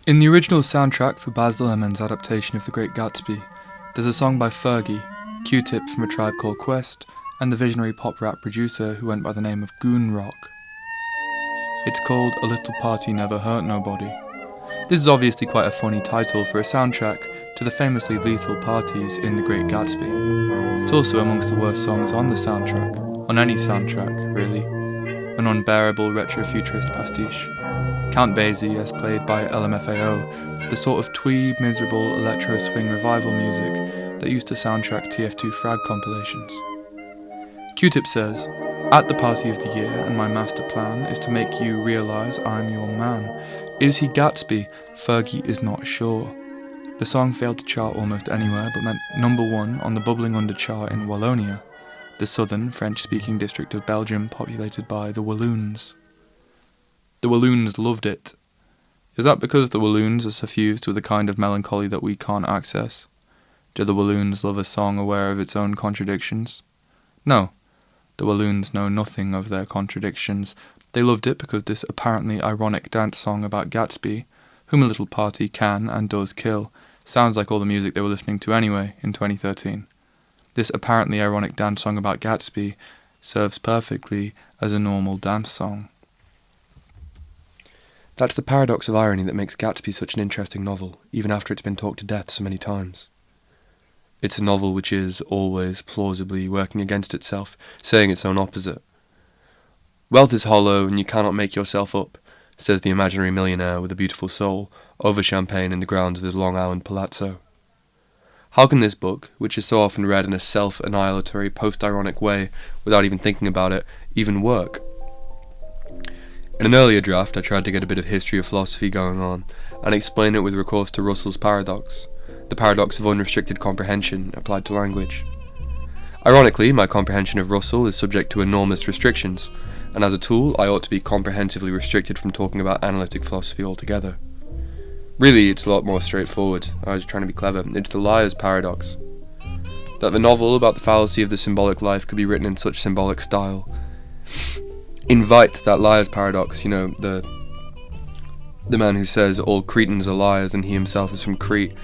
In the original soundtrack for Baz Luhrmann's adaptation of The Great Gatsby, there's a song by Fergie, Q-Tip from A Tribe Called Quest, and the visionary pop rap producer who went by the name of Goon Rock. It's called A Little Party Never Hurt Nobody. This is obviously quite a funny title for a soundtrack to the famously lethal parties in The Great Gatsby. It's also amongst the worst songs on the soundtrack, on any soundtrack, really. An unbearable retro-futurist pastiche. Count Basie, as played by LMFAO, the sort of twee, miserable electro-swing revival music that used to soundtrack TF2 Frag compilations. Q-Tip says, "At the party of the year, and my master plan is to make you realise I'm your man. Is he Gatsby? Fergie is not sure." The song failed to chart almost anywhere, but meant #1 on the Bubbling Under chart in Wallonia, the southern French-speaking district of Belgium populated by the Walloons. The Walloons loved it. Is that because the Walloons are suffused with a kind of melancholy that we can't access? Do the Walloons love a song aware of its own contradictions? No. The Walloons know nothing of their contradictions. They loved it because this apparently ironic dance song about Gatsby, whom a little party can and does kill, sounds like all the music they were listening to anyway in 2013. This apparently ironic dance song about Gatsby serves perfectly as a normal dance song. That's the paradox of irony that makes Gatsby such an interesting novel, even after it's been talked to death so many times. It's a novel which is always plausibly working against itself, saying its own opposite. "Wealth is hollow and you cannot make yourself up," says the imaginary millionaire with a beautiful soul, over champagne in the grounds of his Long Island palazzo. How can this book, which is so often read in a self-annihilatory, post-ironic way, without even thinking about it, even work? In an earlier draft, I tried to get a bit of history of philosophy going on, and explain it with recourse to Russell's paradox, the paradox of unrestricted comprehension applied to language. Ironically, my comprehension of Russell is subject to enormous restrictions, and as a tool, I ought to be comprehensively restricted from talking about analytic philosophy altogether. Really, it's a lot more straightforward. I was trying to be clever. It's the liar's paradox. That the novel about the fallacy of the symbolic life could be written in such symbolic style invites that liar's paradox, the man who says all Cretans are liars and he himself is from Crete.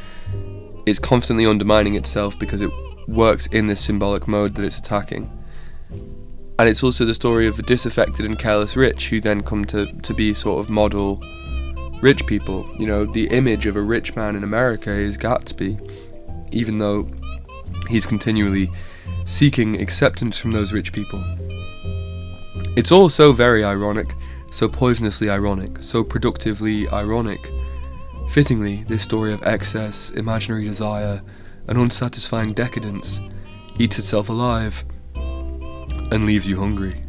It's constantly undermining itself because it works in this symbolic mode that it's attacking. And it's also the story of the disaffected and careless rich who then come to be sort of model rich people. The image of a rich man in America is Gatsby, even though he's continually seeking acceptance from those rich people. It's all so very ironic, so poisonously ironic, so productively ironic. Fittingly, this story of excess, imaginary desire, and unsatisfying decadence eats itself alive and leaves you hungry.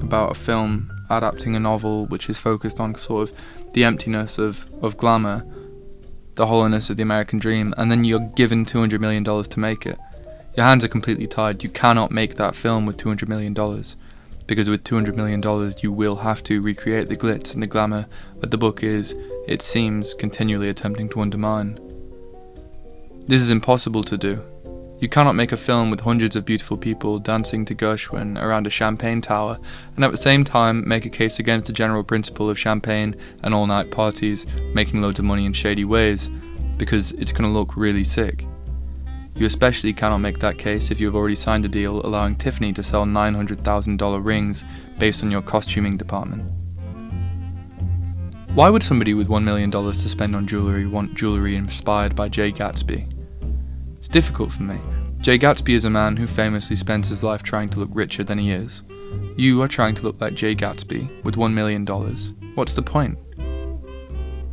About a film adapting a novel which is focused on sort of the emptiness of glamour, the hollowness of the American dream, and then you're given $200 million to make it. Your hands are completely tied. You cannot make that film with $200 million, because with $200 million you will have to recreate the glitz and the glamour that the book is, it seems, continually attempting to undermine. This is impossible to do. You cannot make a film with hundreds of beautiful people dancing to Gershwin around a champagne tower and at the same time make a case against the general principle of champagne and all-night parties making loads of money in shady ways, because it's going to look really sick. You especially cannot make that case if you have already signed a deal allowing Tiffany to sell $900,000 rings based on your costuming department. Why would somebody with $1 million to spend on jewellery want jewellery inspired by Jay Gatsby? It's difficult for me. Jay Gatsby is a man who famously spends his life trying to look richer than he is. You are trying to look like Jay Gatsby with $1 million. What's the point?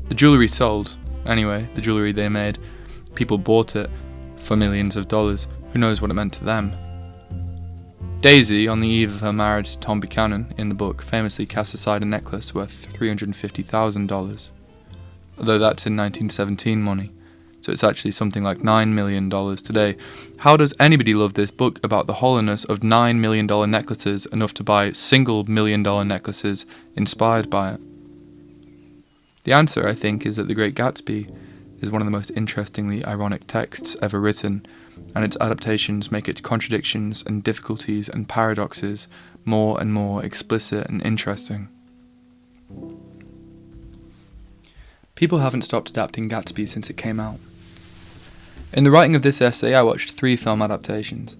The jewellery sold. Anyway, the jewellery they made. People bought it for millions of dollars. Who knows what it meant to them? Daisy, on the eve of her marriage to Tom Buchanan in the book, famously cast aside a necklace worth $350,000. Although that's in 1917 money, so it's actually something like $9 million today. How does anybody love this book about the hollowness of $9 million necklaces enough to buy single $1 million necklaces inspired by it? The answer, I think, is that The Great Gatsby is one of the most interestingly ironic texts ever written, and its adaptations make its contradictions and difficulties and paradoxes more and more explicit and interesting. People haven't stopped adapting Gatsby since it came out. In the writing of this essay, I watched 3 film adaptations.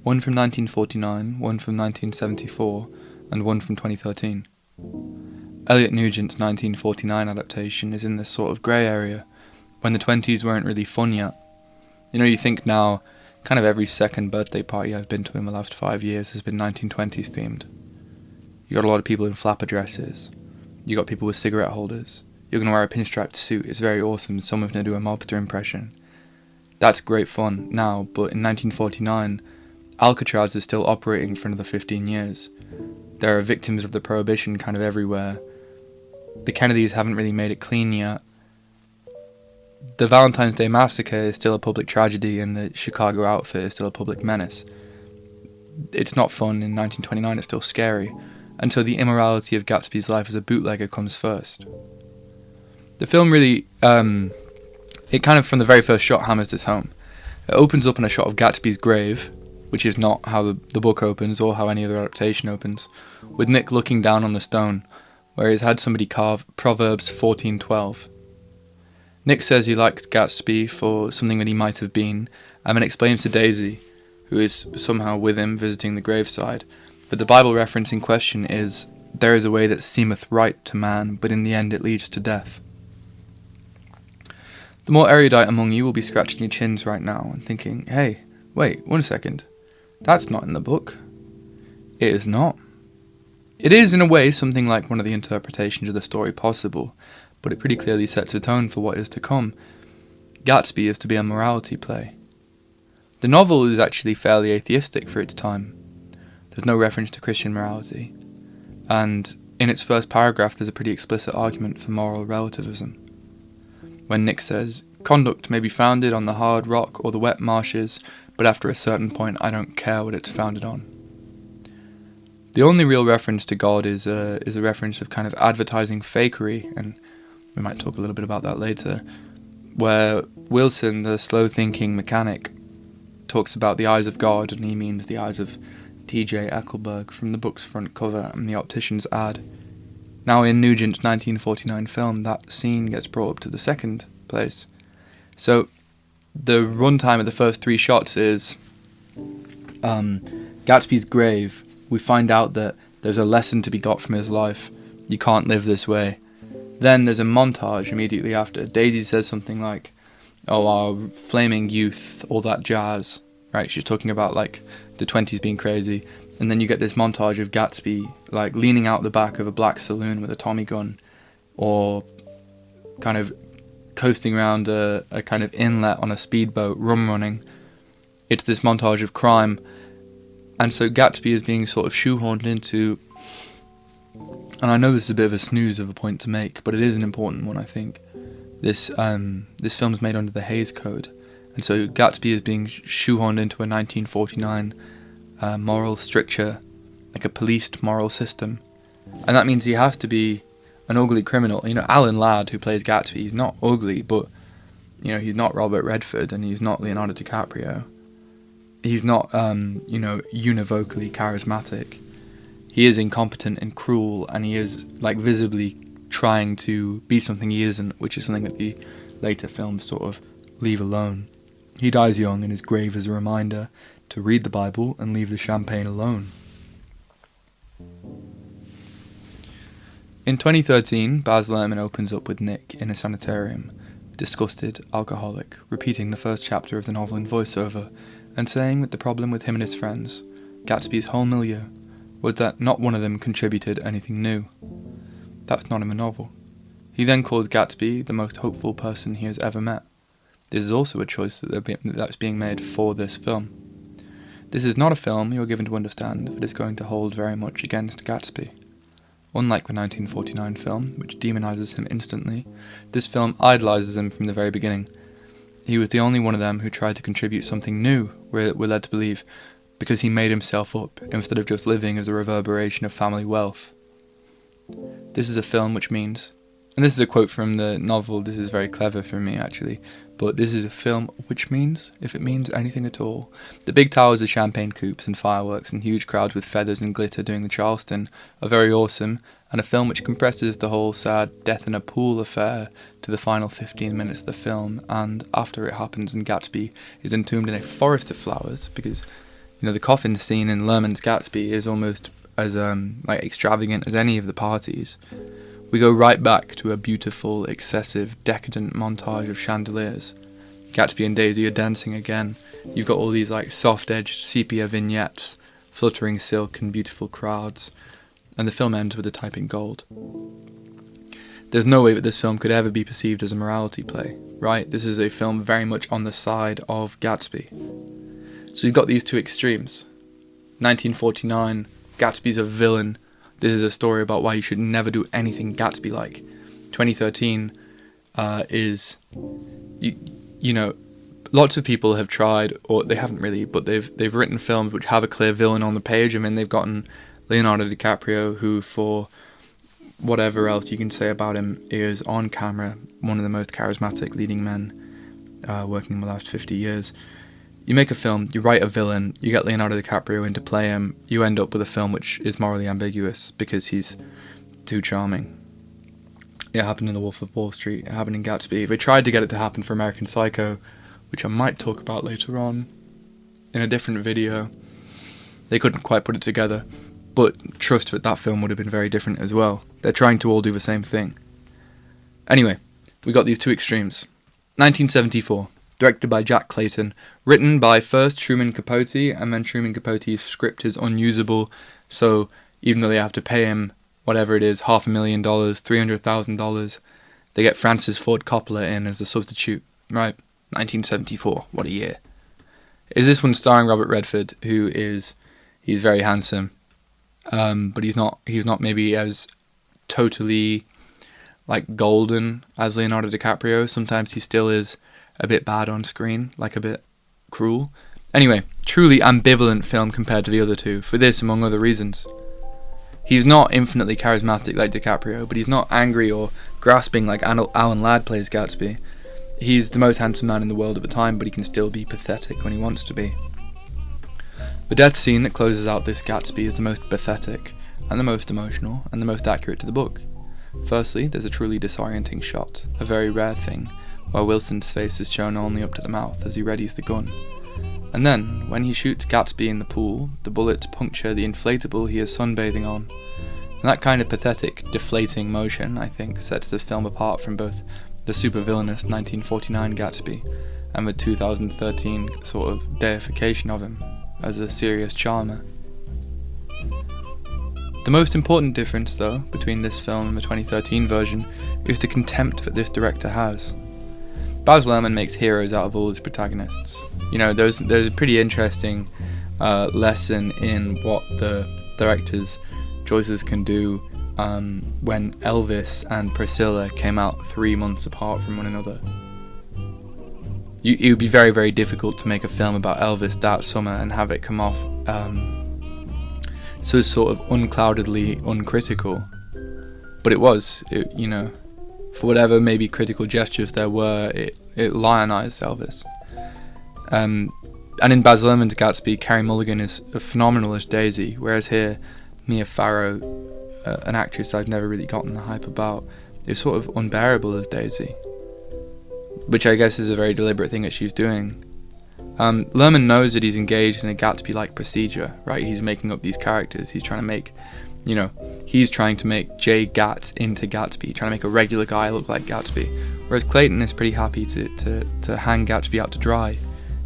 One from 1949, one from 1974, and one from 2013. Elliot Nugent's 1949 adaptation is in this sort of grey area, when the 20s weren't really fun yet. You know, you think now, kind of every second birthday party I've been to in the last 5 years has been 1920s themed. You got a lot of people in flapper dresses. You got people with cigarette holders. You're going to wear a pinstriped suit. It's very awesome. Someone's going to do a mobster impression. That's great fun now, but in 1949, Alcatraz is still operating for another 15 years. There are victims of the Prohibition kind of everywhere. The Kennedys haven't really made it clean yet. The Valentine's Day Massacre is still a public tragedy, and the Chicago outfit is still a public menace. It's not fun in 1929, it's still scary, until the immorality of Gatsby's life as a bootlegger comes first. The film really, it kind of from the very first shot hammers this home. It opens up on a shot of Gatsby's grave, which is not how the book opens or how any other adaptation opens, with Nick looking down on the stone, where he's had somebody carve Proverbs 14:12. Nick says he likes Gatsby for something that he might have been, and then explains to Daisy, who is somehow with him visiting the graveside, that the Bible reference in question is, "There is a way that seemeth right to man, but in the end it leads to death." The more erudite among you will be scratching your chins right now and thinking, hey, wait, 1 second, that's not in the book. It is not. It is, in a way, something like one of the interpretations of the story possible, but it pretty clearly sets a tone for what is to come. Gatsby is to be a morality play. The novel is actually fairly atheistic for its time. There's no reference to Christian morality, and in its first paragraph there's a pretty explicit argument for moral relativism. When Nick says, "Conduct may be founded on the hard rock or the wet marshes, but after a certain point I don't care what it's founded on." The only real reference to God is a reference of kind of advertising fakery, and we might talk a little bit about that later, where Wilson, the slow-thinking mechanic, talks about the eyes of God, and he means the eyes of T.J. Eckelberg from the book's front cover and the optician's ad. Now in Nugent's 1949 film, that scene gets brought up to the second place. So the runtime of the first 3 shots is Gatsby's grave. We find out that there's a lesson to be got from his life. You can't live this way. Then there's a montage immediately after. Daisy says something like, "Oh, our flaming youth, all that jazz." Right, she's talking about like the 20s being crazy. And then you get this montage of Gatsby like leaning out the back of a black saloon with a Tommy gun, or kind of coasting around a kind of inlet on a speedboat, rum running. It's this montage of crime. And so Gatsby is being sort of shoehorned into, and I know this is a bit of a snooze of a point to make, but it is an important one, I think. This film's made under the Hays Code, and so Gatsby is being shoehorned into a 1949 moral stricture, like a policed moral system, and that means he has to be an ugly criminal. You know, Alan Ladd, who plays Gatsby, he's not ugly, but you know, he's not Robert Redford, and he's not Leonardo DiCaprio. He's not, univocally charismatic. He is incompetent and cruel, and he is, like, visibly trying to be something he isn't, which is something that the later films sort of leave alone. He dies young, and his grave is a reminder to read the Bible and leave the champagne alone. In 2013, Baz Luhrmann opens up with Nick in a sanitarium, disgusted, alcoholic, repeating the first chapter of the novel in voiceover, and saying that the problem with him and his friends, Gatsby's whole milieu, was that not one of them contributed anything new. That's not in the novel. He then calls Gatsby the most hopeful person he has ever met. This is also a choice that's being made for this film. This is not a film, you are given to understand, that is going to hold very much against Gatsby. Unlike the 1949 film, which demonizes him instantly, this film idolizes him from the very beginning. He was the only one of them who tried to contribute something new, we're led to believe, because he made himself up, instead of just living as a reverberation of family wealth. This is a film which means, and this is a quote from the novel, this is very clever for me actually, but this is a film which means, if it means anything at all, the big towers of champagne coupes and fireworks and huge crowds with feathers and glitter doing the Charleston are very awesome, and a film which compresses the whole sad death in a pool affair to the final 15 minutes of the film, and after it happens and Gatsby is entombed in a forest of flowers, because, you know, the coffin scene in Luhrmann's Gatsby is almost as extravagant as any of the parties. We go right back to a beautiful, excessive, decadent montage of chandeliers. Gatsby and Daisy are dancing again. You've got all these like soft-edged sepia vignettes, fluttering silk and beautiful crowds, and the film ends with a type in gold. There's no way that this film could ever be perceived as a morality play, right? This is a film very much on the side of Gatsby. So you've got these two extremes. 1949, Gatsby's a villain. This is a story about why you should never do anything Gatsby-like. 2013 is, you know, lots of people have tried, or they haven't really, but they've written films which have a clear villain on the page. I mean, they've gotten Leonardo DiCaprio, who, for whatever else you can say about him, is on camera one of the most charismatic leading men working in the last 50 years. You make a film, you write a villain, you get Leonardo DiCaprio in to play him, you end up with a film which is morally ambiguous because he's too charming. It happened in The Wolf of Wall Street, it happened in Gatsby. They tried to get it to happen for American Psycho, which I might talk about later on in a different video. They couldn't quite put it together, but trust that that film would have been very different as well. They're trying to all do the same thing. Anyway, we got these two extremes. 1974, directed by Jack Clayton, written by first Truman Capote, and then Truman Capote's script is unusable, so even though they have to pay him whatever it is, $500,000, $300,000, they get Francis Ford Coppola in as a substitute. Right, 1974, what a year. Is this one starring Robert Redford, he's very handsome, but he's not maybe as totally like golden as Leonardo DiCaprio. Sometimes he still is a bit bad on screen, like a bit cruel. Anyway, truly ambivalent film compared to the other two, for this among other reasons. He's not infinitely charismatic like DiCaprio, but he's not angry or grasping like Alan Ladd plays Gatsby. He's the most handsome man in the world at the time, but he can still be pathetic when he wants to be. The death scene that closes out this Gatsby is the most pathetic, and the most emotional, and the most accurate to the book. Firstly, there's a truly disorienting shot, a very rare thing, where Wilson's face is shown only up to the mouth as he readies the gun. And then, when he shoots Gatsby in the pool, the bullets puncture the inflatable he is sunbathing on. And that kind of pathetic, deflating motion, I think, sets the film apart from both the super-villainous 1949 Gatsby and the 2013 sort of deification of him as a serious charmer. The most important difference, though, between this film and the 2013 version is the contempt that this director has. Baz Luhrmann makes heroes out of all his protagonists. You know, there's a pretty interesting lesson in what the director's choices can do when Elvis and Priscilla came out 3 months apart from one another. It would be very, very difficult to make a film about Elvis that summer and have it come off so sort of uncloudedly uncritical. But it was, you know, for whatever maybe critical gestures there were, it lionized Elvis. And in Baz Luhrmann's Gatsby, Carey Mulligan is phenomenal as Daisy, whereas here, Mia Farrow, an actress I've never really gotten the hype about, is sort of unbearable as Daisy. Which I guess is a very deliberate thing that she's doing. Luhrmann knows that he's engaged in a Gatsby-like procedure, right? He's making up these characters. He's trying to make, he's trying to make Jay Gatz into Gatsby, trying to make a regular guy look like Gatsby. Whereas Clayton is pretty happy to hang Gatsby out to dry,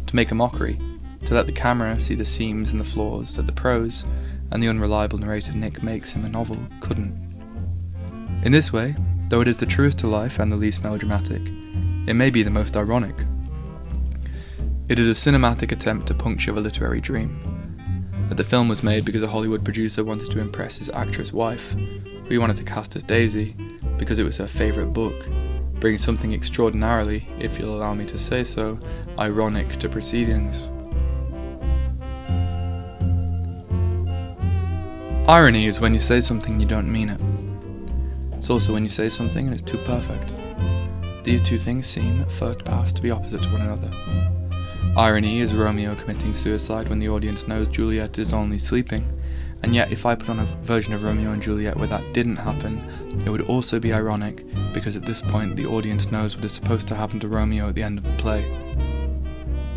to make a mockery, to let the camera see the seams and the flaws that the prose and the unreliable narrator Nick makes in the novel couldn't. In this way, though it is the truest to life and the least melodramatic, it may be the most ironic. It is a cinematic attempt to puncture the literary dream. That the film was made because a Hollywood producer wanted to impress his actress wife, who he wanted to cast as Daisy, because it was her favourite book, bring something extraordinarily, if you'll allow me to say so, ironic to proceedings. Irony is when you say something you don't mean it. It's also when you say something and it's too perfect. These two things seem, at first pass, to be opposite to one another. Irony is Romeo committing suicide when the audience knows Juliet is only sleeping, and yet if I put on a version of Romeo and Juliet where that didn't happen, it would also be ironic, because at this point the audience knows what is supposed to happen to Romeo at the end of the play.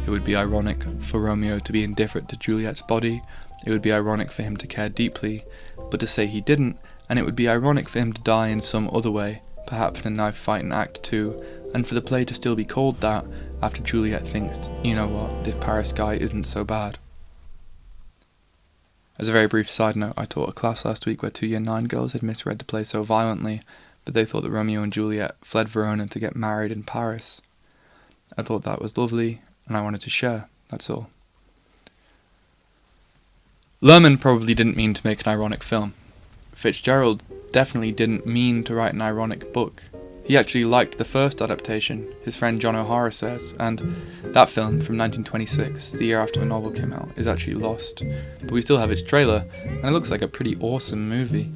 It would be ironic for Romeo to be indifferent to Juliet's body, it would be ironic for him to care deeply, but to say he didn't, and it would be ironic for him to die in some other way, perhaps in a knife fight in Act 2, and for the play to still be called that after Juliet thinks, you know what, this Paris guy isn't so bad. As a very brief side note, I taught a class last week where 2 Year 9 girls had misread the play so violently that they thought that Romeo and Juliet fled Verona to get married in Paris. I thought that was lovely, and I wanted to share, that's all. Lerman probably didn't mean to make an ironic film. Fitzgerald definitely didn't mean to write an ironic book. He actually liked the first adaptation, his friend John O'Hara says, and that film from 1926, the year after the novel came out, is actually lost. But we still have its trailer, and it looks like a pretty awesome movie.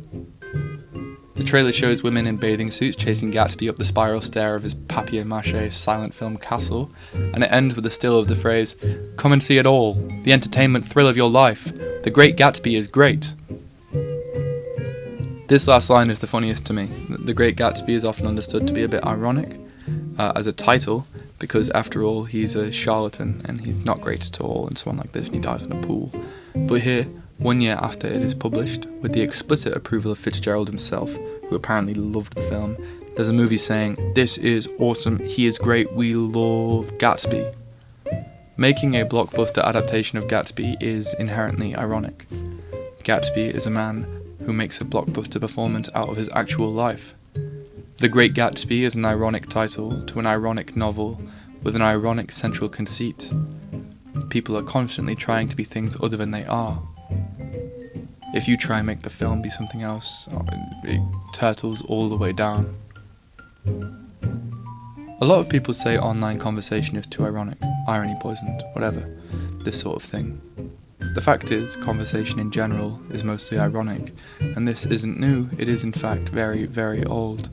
The trailer shows women in bathing suits chasing Gatsby up the spiral stair of his papier-mâché silent film castle, and it ends with a still of the phrase, "Come and see it all, the entertainment thrill of your life. The Great Gatsby is great." This last line is the funniest to me. The Great Gatsby is often understood to be a bit ironic as a title, because after all he's a charlatan and he's not great at all and so on like this, and he dies in a pool. But here, 1 year after it is published, with the explicit approval of Fitzgerald himself, who apparently loved the film, there's a movie saying, "This is awesome, he is great, we love Gatsby." Making a blockbuster adaptation of Gatsby is inherently ironic. Gatsby is a man who makes a blockbuster performance out of his actual life. The Great Gatsby is an ironic title to an ironic novel with an ironic central conceit. People are constantly trying to be things other than they are. If you try and make the film be something else, it turtles all the way down. A lot of people say online conversation is too ironic, irony poisoned, whatever, this sort of thing. The fact is, conversation in general is mostly ironic, and this isn't new, it is in fact very, very old.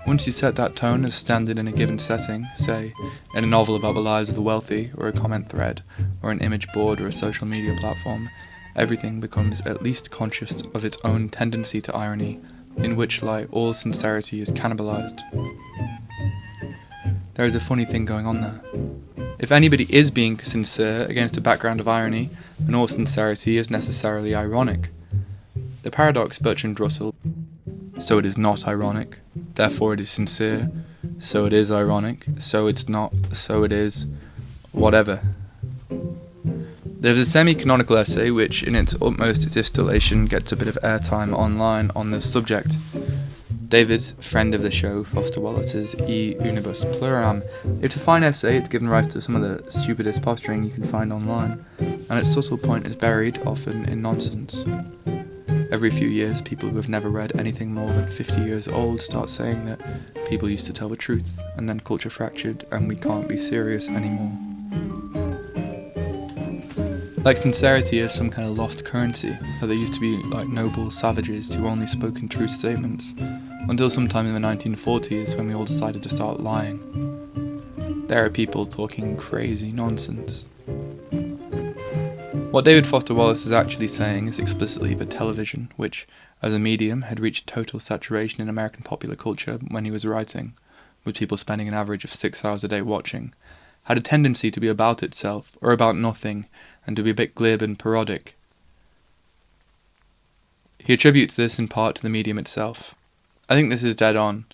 Once you set that tone as standard in a given setting, say, in a novel about the lives of the wealthy, or a comment thread, or an image board or a social media platform, everything becomes at least conscious of its own tendency to irony, in which light all sincerity is cannibalized. There is a funny thing going on there. If anybody is being sincere against a background of irony, then all sincerity is necessarily ironic. The paradox Bertrand Russell, so it is not ironic, therefore it is sincere, so it is ironic, so it's not, so it is, whatever. There's a semi-canonical essay which, in its utmost distillation, gets a bit of airtime online on this subject. David, friend of the show, Foster Wallace's E Unibus Pluram. It's a fine essay, it's given rise to some of the stupidest posturing you can find online, and its subtle point is buried, often in nonsense. Every few years, people who have never read anything more than 50 years old start saying that people used to tell the truth, and then culture fractured, and we can't be serious anymore. Like sincerity is some kind of lost currency, that there used to be like noble savages who only spoke in true statements, until sometime in the 1940s when we all decided to start lying. There are people talking crazy nonsense. What David Foster Wallace is actually saying is explicitly that television, which, as a medium, had reached total saturation in American popular culture when he was writing, with people spending an average of 6 hours a day watching, had a tendency to be about itself, or about nothing, and to be a bit glib and parodic. He attributes this in part to the medium itself. I think this is dead on,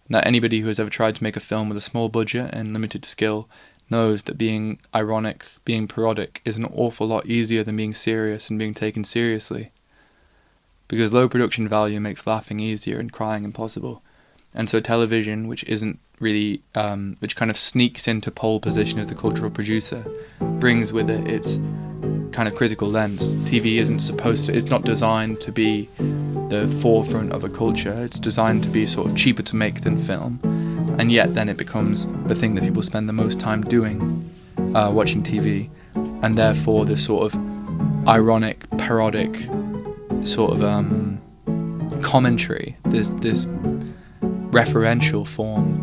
and that anybody who has ever tried to make a film with a small budget and limited skill knows that being ironic, being parodic, is an awful lot easier than being serious and being taken seriously. Because low production value makes laughing easier and crying impossible. And so television, which isn't really, which kind of sneaks into pole position as the cultural producer, brings with it its kind of critical lens. TV isn't supposed to, it's not designed to be the forefront of a culture, it's designed to be sort of cheaper to make than film, and yet then it becomes the thing that people spend the most time doing, watching TV, and therefore this sort of ironic, parodic sort of commentary, this referential form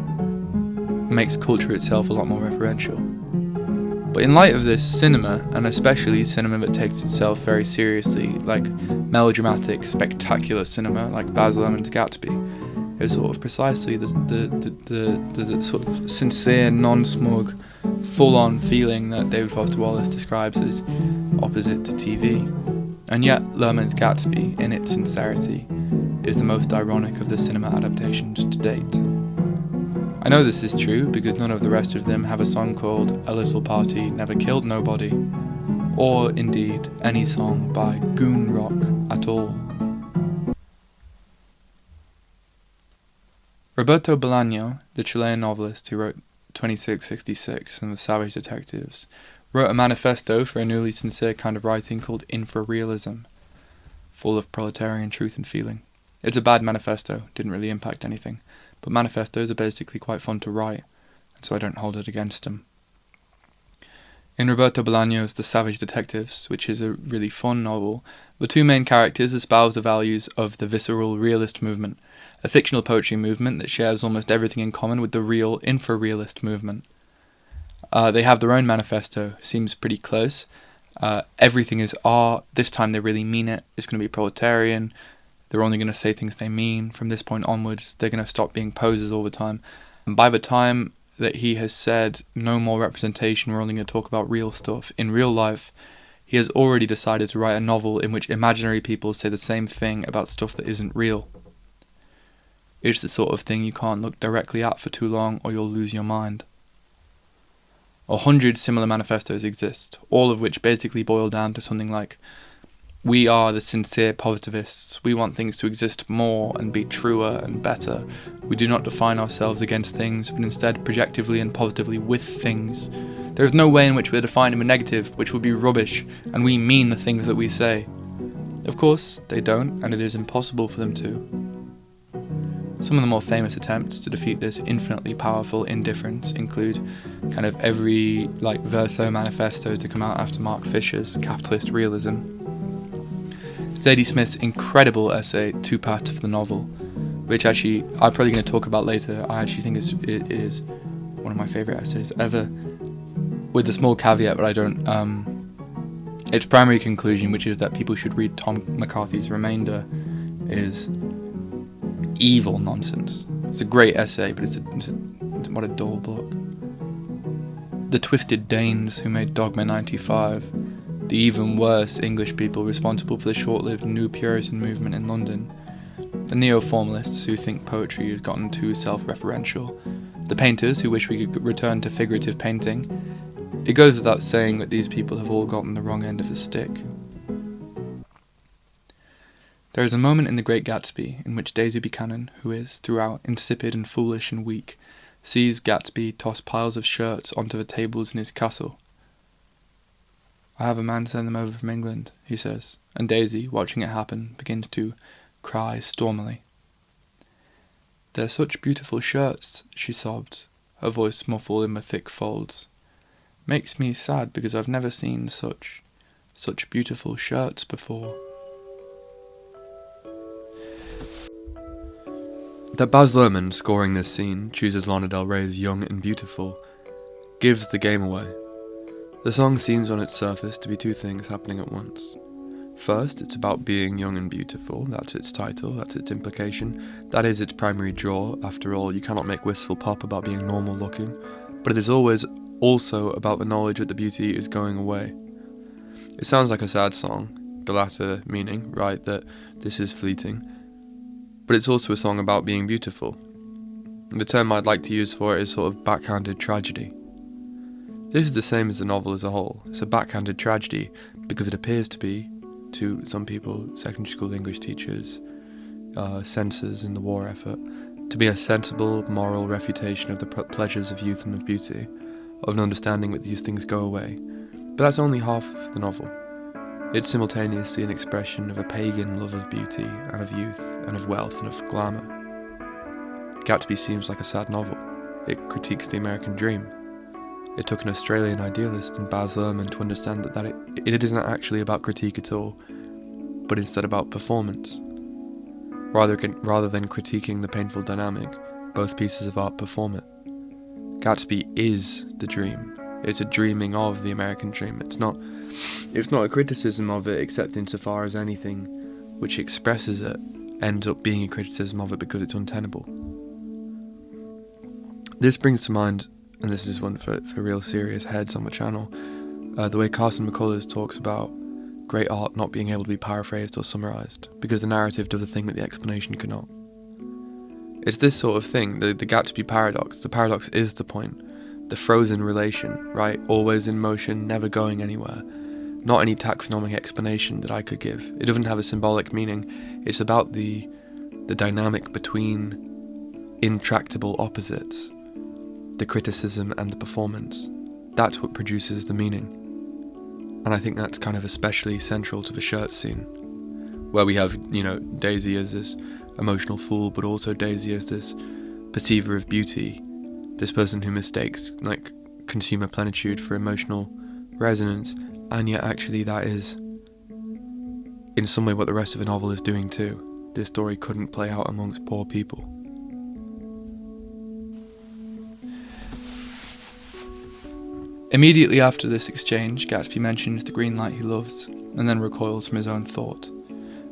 makes culture itself a lot more referential. But in light of this, cinema, and especially cinema that takes itself very seriously, like melodramatic, spectacular cinema, like Baz Luhrmann's Gatsby, is sort of precisely the sort of sincere, non-smug, full-on feeling that David Foster Wallace describes as opposite to TV. And yet, Luhrmann's Gatsby, in its sincerity, is the most ironic of the cinema adaptations to date. I know this is true because none of the rest of them have a song called A Little Party Never Killed Nobody, or indeed any song by goon rock at all. Roberto Bolaño, the Chilean novelist who wrote 2666 and The Savage Detectives, wrote a manifesto for a newly sincere kind of writing called infrarealism, full of proletarian truth and feeling. It's a bad manifesto, didn't really impact anything, but manifestos are basically quite fun to write, and so I don't hold it against him. In Roberto Bolaño's The Savage Detectives, which is a really fun novel, the two main characters espouse the values of the visceral realist movement, a fictional poetry movement that shares almost everything in common with the real infrarealist movement. They have their own manifesto, seems pretty close. Everything is art, this time they really mean it, it's going to be proletarian, they're only going to say things they mean, from this point onwards they're going to stop being posers all the time. And by the time that he has said no more representation, we're only going to talk about real stuff, in real life, he has already decided to write a novel in which imaginary people say the same thing about stuff that isn't real. It's the sort of thing you can't look directly at for too long or you'll lose your mind. 100 similar manifestos exist, all of which basically boil down to something like, we are the sincere positivists, we want things to exist more and be truer and better. We do not define ourselves against things, but instead projectively and positively with things. There is no way in which we are defined in a negative, which would be rubbish, and we mean the things that we say. Of course, they don't, and it is impossible for them to. Some of the more famous attempts to defeat this infinitely powerful indifference include kind of every verso manifesto to come out after Mark Fisher's Capitalist Realism. Zadie Smith's incredible essay, Two Parts of the Novel, which actually I'm probably going to talk about later. I actually think it is one of my favourite essays ever, with the small caveat that I don't... its primary conclusion, which is that people should read Tom McCarthy's Remainder, is evil nonsense. It's a great essay, but it's what a dull book. The Twisted Danes who made Dogma 95, the even worse English people responsible for the short-lived New Puritan movement in London, the neo-formalists who think poetry has gotten too self-referential, the painters who wish we could return to figurative painting. It goes without saying that these people have all gotten the wrong end of the stick. There is a moment in The Great Gatsby in which Daisy Buchanan, who is, throughout, insipid and foolish and weak, sees Gatsby toss piles of shirts onto the tables in his castle. I have a man send them over from England, he says, and Daisy, watching it happen, begins to cry stormily. They're such beautiful shirts, she sobbed, her voice muffled in the thick folds. Makes me sad because I've never seen such beautiful shirts before. That Baz Luhrmann, scoring this scene, chooses Lana Del Rey's Young and Beautiful, gives the game away. The song seems on its surface to be two things happening at once. First, it's about being young and beautiful, that's its title, that's its implication, that is its primary draw. After all, you cannot make wistful pop about being normal looking, but it is always also about the knowledge that the beauty is going away. It sounds like a sad song, the latter meaning, right, that this is fleeting, but it's also a song about being beautiful. The term I'd like to use for it is sort of backhanded tragedy. This is the same as the novel as a whole. It's a backhanded tragedy because it appears to be, to some people, secondary school English teachers, censors in the war effort, to be a sensible, moral refutation of the pleasures of youth and of beauty, of an understanding that these things go away. But that's only half of the novel. It's simultaneously an expression of a pagan love of beauty and of youth and of wealth and of glamour. Gatsby seems like a sad novel. It critiques the American dream. It took an Australian idealist in Baz Luhrmann to understand that it isn't actually about critique at all, but instead about performance. Rather than critiquing the painful dynamic, both pieces of art perform it. Gatsby is the dream, It's a dreaming of the American dream. It's not a criticism of it, except insofar as anything which expresses it ends up being a criticism of it because it's untenable. This brings to mind, and this is one for real serious heads on the channel, the way Carson McCullers talks about great art not being able to be paraphrased or summarised, because the narrative does a thing that the explanation cannot. It's this sort of thing, the Gatsby Paradox. The paradox is the point. The frozen relation, right? Always in motion, never going anywhere. Not any taxonomic explanation that I could give. It doesn't have a symbolic meaning. It's about the dynamic between intractable opposites, the criticism and the performance. That's what produces the meaning. And I think that's kind of especially central to the shirt scene, where we have, Daisy as this emotional fool, but also Daisy as this perceiver of beauty, this person who mistakes consumer plenitude for emotional resonance, and yet actually that is in some way what the rest of the novel is doing too. This story couldn't play out amongst poor people. Immediately after this exchange, Gatsby mentions the green light he loves, and then recoils from his own thought.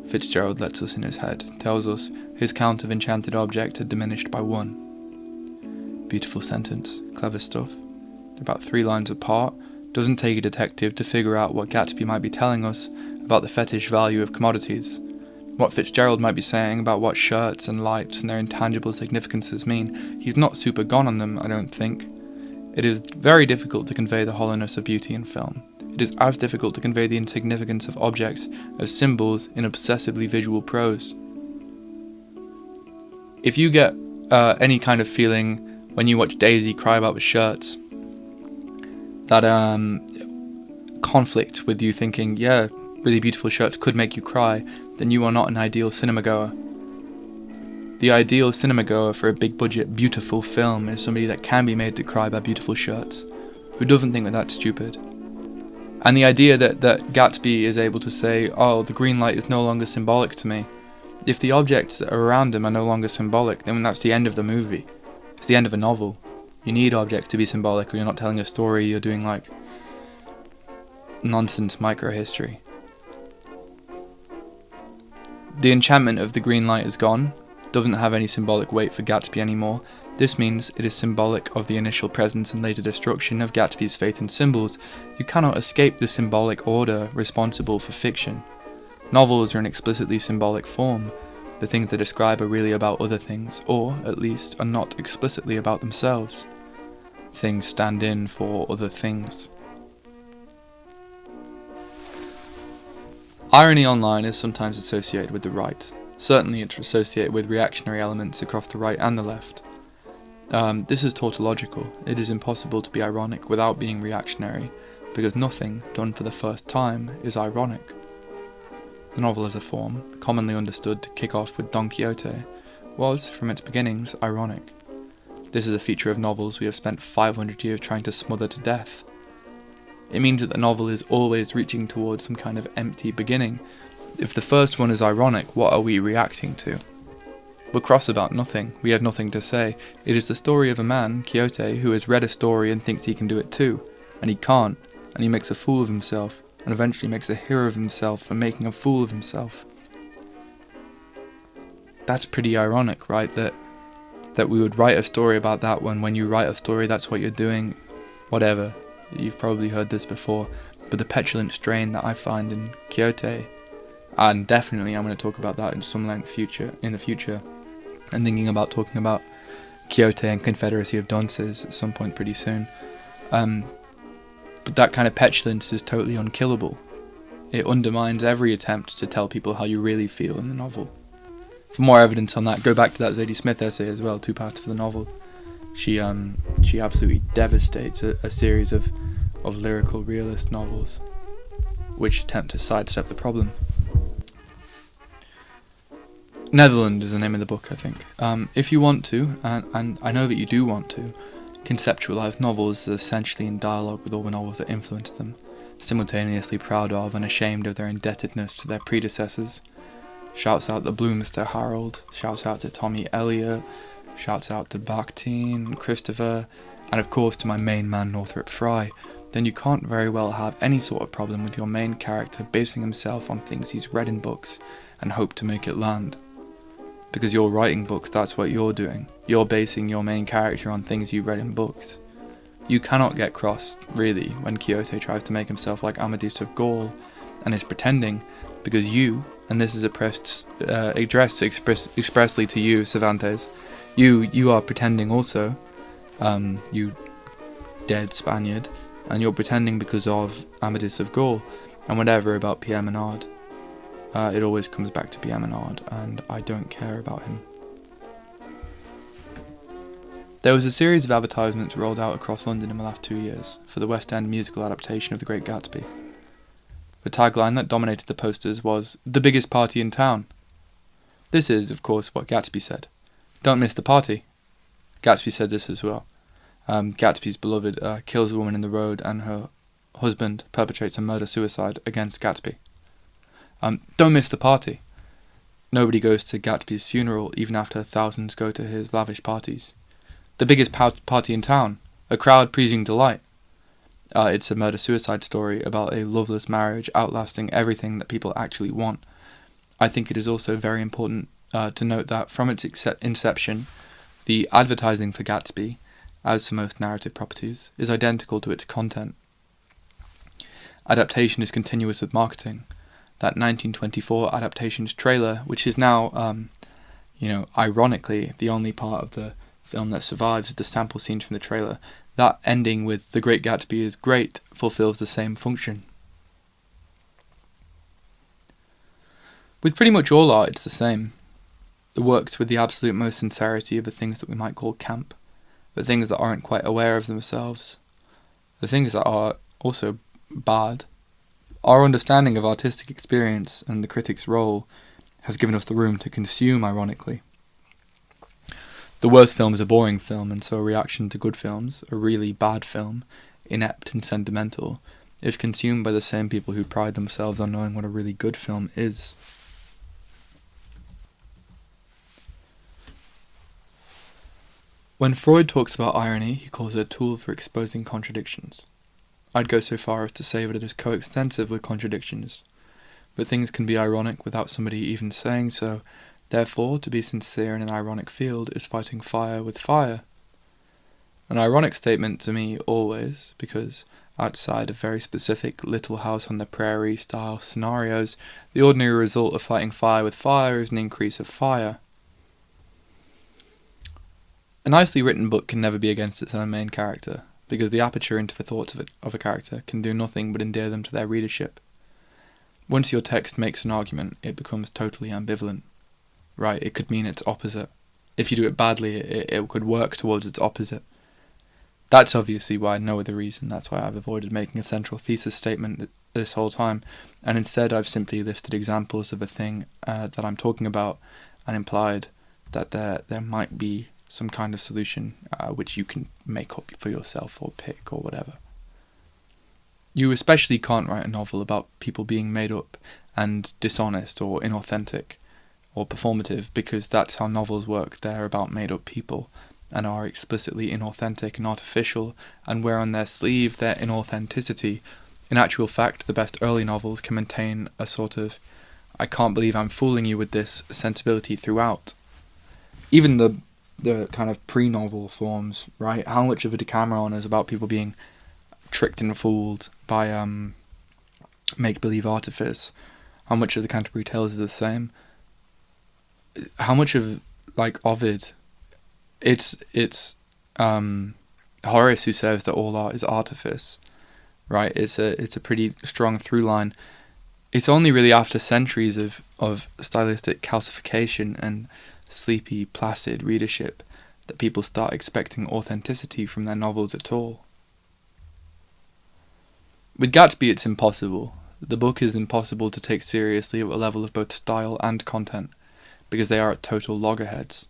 Fitzgerald lets us in his head, tells us his count of enchanted objects had diminished by 1. Beautiful sentence, clever stuff. They're about 3 lines apart. Doesn't take a detective to figure out what Gatsby might be telling us about the fetish value of commodities. What Fitzgerald might be saying about what shirts and lights and their intangible significances mean. He's not super gone on them, I don't think. It is very difficult to convey the hollowness of beauty in film. It is as difficult to convey the insignificance of objects as symbols in obsessively visual prose. If you get any kind of feeling when you watch Daisy cry about the shirts, that conflict with you thinking, yeah, really beautiful shirts could make you cry, then you are not an ideal cinema goer. The ideal cinema goer for a big budget, beautiful film is somebody that can be made to cry by beautiful shirts, who doesn't think that that's stupid. And the idea that Gatsby is able to say, oh, the green light is no longer symbolic to me. If the objects that are around him are no longer symbolic, then that's the end of the movie. It's the end of a novel. You need objects to be symbolic, or you're not telling a story, you're doing nonsense microhistory. The enchantment of the green light is gone, doesn't have any symbolic weight for Gatsby anymore. This means it is symbolic of the initial presence and later destruction of Gatsby's faith in symbols. You cannot escape the symbolic order responsible for fiction. Novels are an explicitly symbolic form. The things they describe are really about other things, or, at least, are not explicitly about themselves. Things stand in for other things. Irony online is sometimes associated with the right. Certainly it's associated with reactionary elements across the right and the left. This is tautological. It is impossible to be ironic without being reactionary, because nothing done for the first time is ironic. The novel as a form, commonly understood to kick off with Don Quixote, was, from its beginnings, ironic. This is a feature of novels we have spent 500 years trying to smother to death. It means that the novel is always reaching towards some kind of empty beginning. If the first one is ironic, what are we reacting to? We're cross about nothing, we have nothing to say. It is the story of a man, Quixote, who has read a story and thinks he can do it too, and he can't, and he makes a fool of himself, and eventually makes a hero of himself for making a fool of himself. That's pretty ironic, right? That we would write a story about that when you write a story, that's what you're doing. Whatever, you've probably heard this before, but the petulant strain that I find in Quixote, and definitely I'm going to talk about that in some length in the future, and thinking about talking about Quixote and Confederacy of Dunces at some point pretty soon. But that kind of petulance is totally unkillable. It undermines every attempt to tell people how you really feel in the novel. For more evidence on that, go back to that Zadie Smith essay as well, 2 parts for the novel. She absolutely devastates a series of lyrical realist novels which attempt to sidestep the problem. Netherland is the name of the book, I think. If you want to, and I know that you do want to, conceptualise novels as essentially in dialogue with all the novels that influenced them, simultaneously proud of and ashamed of their indebtedness to their predecessors. Shouts out to Bloomster Harold, shouts out to Tommy Elliot, shouts out to Bakhtin, Christopher, and of course to my main man Northrop Frye, then you can't very well have any sort of problem with your main character basing himself on things he's read in books and hope to make it land. Because you're writing books, that's what you're doing. You're basing your main character on things you read in books. You cannot get cross, really, when Quixote tries to make himself like Amadis of Gaul and is pretending, because you, and this is addressed expressly to you, Cervantes, you are pretending also, you dead Spaniard, and you're pretending because of Amadis of Gaul, and whatever about Pierre Menard. It always comes back to Pierre Menard, and I don't care about him. There was a series of advertisements rolled out across London in the last 2 years for the West End musical adaptation of The Great Gatsby. The tagline that dominated the posters was, "The biggest party in town." This is, of course, what Gatsby said. Don't miss the party. Gatsby said this as well. Gatsby's beloved kills a woman in the road and her husband perpetrates a murder-suicide against Gatsby. Don't miss the party. Nobody goes to Gatsby's funeral even after thousands go to his lavish parties. The biggest party in town. A crowd preaching delight. It's a murder-suicide story about a loveless marriage outlasting everything that people actually want. I think it is also very important to note that from its inception, the advertising for Gatsby, as for most narrative properties, is identical to its content. Adaptation is continuous with marketing. That 1924 adaptation's trailer, which is now, ironically, the only part of the film that survives is the sample scenes from the trailer. That ending with "The Great Gatsby is great" fulfills the same function. With pretty much all art, it's the same. It works with the absolute most sincerity of the things that we might call camp, the things that aren't quite aware of themselves, the things that are also bad. Our understanding of artistic experience and the critic's role has given us the room to consume, ironically. The worst film is a boring film, and so a reaction to good films, a really bad film, inept and sentimental, is consumed by the same people who pride themselves on knowing what a really good film is. When Freud talks about irony, he calls it a tool for exposing contradictions. I'd go so far as to say that it is coextensive with contradictions, but things can be ironic without somebody even saying so. Therefore, to be sincere in an ironic field is fighting fire with fire. An ironic statement to me always, because outside of very specific Little House on the Prairie style scenarios, the ordinary result of fighting fire with fire is an increase of fire. A nicely written book can never be against its own main character, because the aperture into the thoughts of a character can do nothing but endear them to their readership. Once your text makes an argument, it becomes totally ambivalent. Right, it could mean its opposite. If you do it badly, it could work towards its opposite. That's obviously why, no other reason, that's why I've avoided making a central thesis statement this whole time, and instead I've simply listed examples of a thing that I'm talking about, and implied that there might be some kind of solution which you can make up for yourself or pick or whatever. You especially can't write a novel about people being made up and dishonest or inauthentic or performative, because that's how novels work. They're about made up people and are explicitly inauthentic and artificial and wear on their sleeve their inauthenticity. In actual fact, the best early novels can maintain a sort of "I can't believe I'm fooling you with this" sensibility throughout. Even the kind of pre-novel forms, right? How much of a Decameron is about people being tricked and fooled by make-believe artifice? How much of the Canterbury Tales is the same? How much of, like, Ovid, it's Horace who says that all art is artifice, right? It's a pretty strong through line. It's only really after centuries of stylistic calcification and sleepy, placid readership that people start expecting authenticity from their novels at all. With Gatsby, it's impossible. The book is impossible to take seriously at a level of both style and content, because they are at total loggerheads.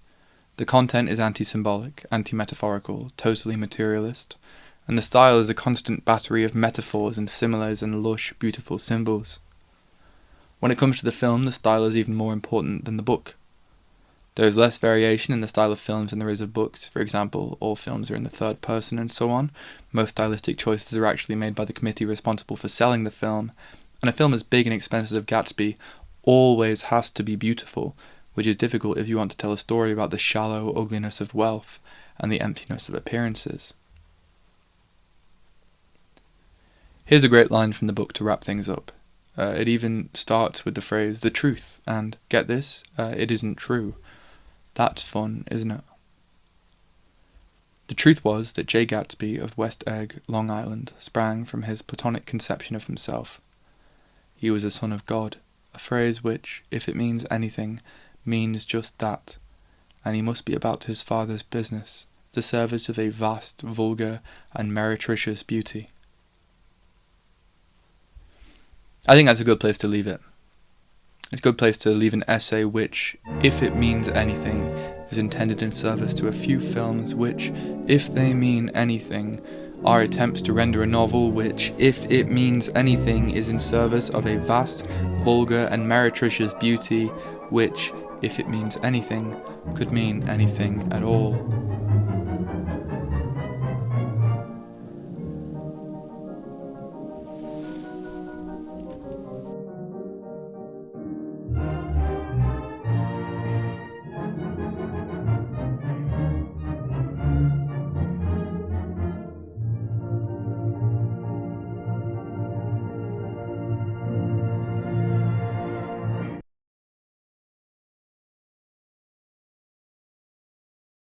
The content is anti-symbolic, anti-metaphorical, totally materialist, and the style is a constant battery of metaphors and similes and lush, beautiful symbols. When it comes to the film, the style is even more important than the book. There is less variation in the style of films than there is of books. For example, all films are in the third person and so on. Most stylistic choices are actually made by the committee responsible for selling the film. And a film as big and expensive as Gatsby always has to be beautiful, which is difficult if you want to tell a story about the shallow ugliness of wealth and the emptiness of appearances. Here's a great line from the book to wrap things up. It even starts with the phrase, "the truth," and, get this, it isn't true. That's fun, isn't it? The truth was that J. Gatsby of West Egg, Long Island, sprang from his Platonic conception of himself. He was a son of God, a phrase which, if it means anything, means just that, and he must be about his father's business, the service of a vast, vulgar, and meretricious beauty. I think that's a good place to leave it. It's a good place to leave an essay which, if it means anything, is intended in service to a few films which, if they mean anything, are attempts to render a novel which, if it means anything, is in service of a vast, vulgar, and meretricious beauty which, if it means anything, could mean anything at all.